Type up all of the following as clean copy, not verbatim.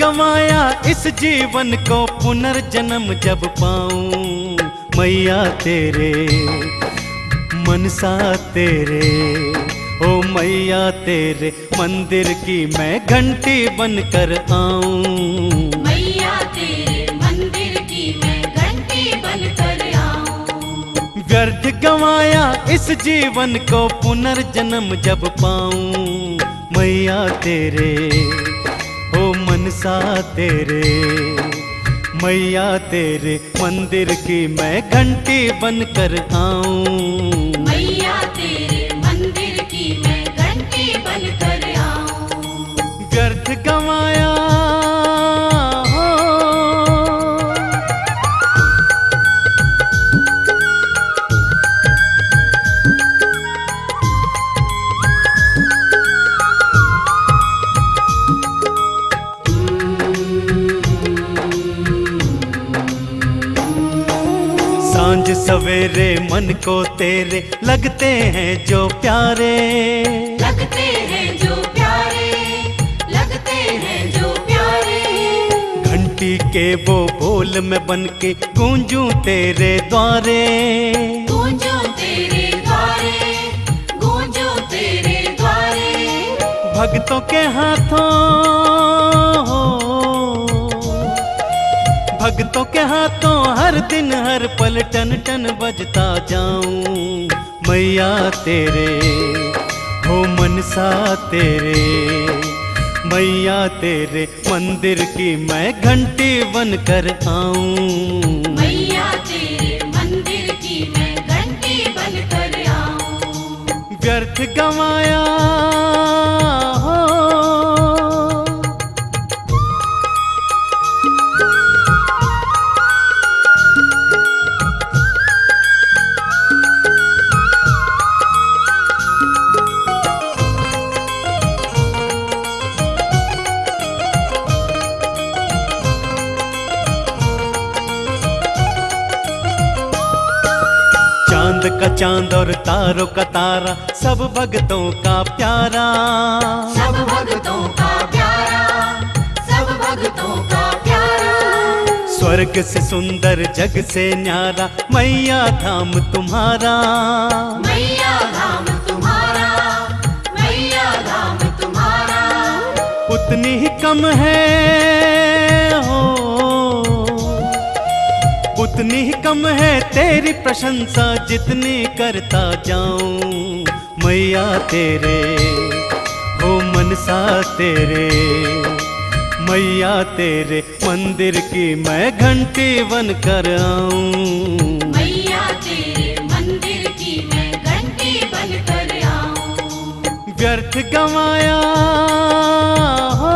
गंवाया इस जीवन को पुनर्जन्म जब पाऊं, मैया तेरे मनसा तेरे, ओ मैया तेरे मंदिर की मैं घंटी बनकर आऊं, मैया तेरे मंदिर की मैं घंटी बनकर आऊं। व्यर्थ गंवाया इस जीवन को पुनर्जन्म जब पाऊं, मैया तेरे ओ मनसा तेरे, मैया तेरे मंदिर की मैं घंटी बनकर आऊं, मैया तेरे मंदिर की मैं घंटी बनकर आऊं। व्यर्थ गंवाया हो। सांझ सवेरे मन को तेरे लगते हैं जो प्यारे, लगते हैं जो प्यारे, लगते हैं जो प्यारे। घंटी के वो बोल में बन के गूंजूं तेरे द्वारे, गूंजो तेरे द्वारे, गूंजो तेरे द्वारे। भक्तों के हाथों, भक्तों के हाथों हर दिन हर पल टन टन बजता जाऊं, मैया तेरे हो मनसा तेरे, मैया तेरे मंदिर की मैं घंटी बनकर आऊं, मैया तेरे मंदिर की मैं घंटी बनकर आऊं। व्यर्थ गंवाया हो। चांद का चांद और तारों का तारा सब भक्तों का प्यारा, सब भक्तों का प्यारा, सब भक्तों का प्यारा। स्वर्ग से सुंदर जग से न्यारा मैया धाम तुम्हारा, मैया धाम तुम्हारा, मैया धाम तुम्हारा। उतनी ही कम है हो, उतनी ही कम है तेरी प्रशंसा जितनी करता जाऊं, मैया तेरे हो मनसा तेरे, मैया तेरे मंदिर की मैं घंटी बनकर आऊं, मैया तेरे मंदिर की मैं घंटी बनकर आऊं। व्यर्थ गंवाया हो।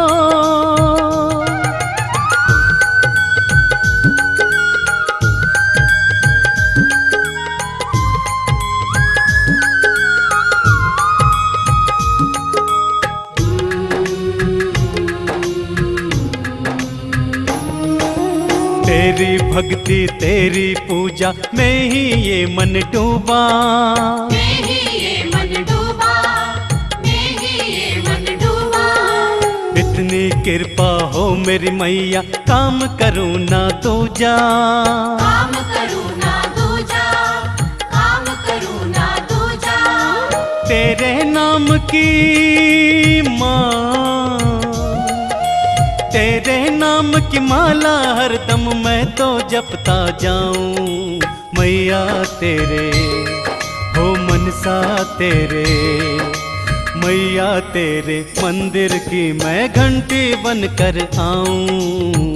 तेरी भक्ति तेरी पूजा में ही ये मन डूबा, मैं ही ये मन डूबा, मैं ही ये मन डूबा। इतनी कृपा हो मेरी मैया काम करूँ ना दूजा, काम करूँ ना दूजा, काम करूँ ना दूजा। तेरे नाम की माँ, तेरे नाम की माला हरदम मैं तो जपता जाऊं, मैया तेरे हो मनसा तेरे, मैया तेरे मंदिर की मैं घंटी बनकर आऊं,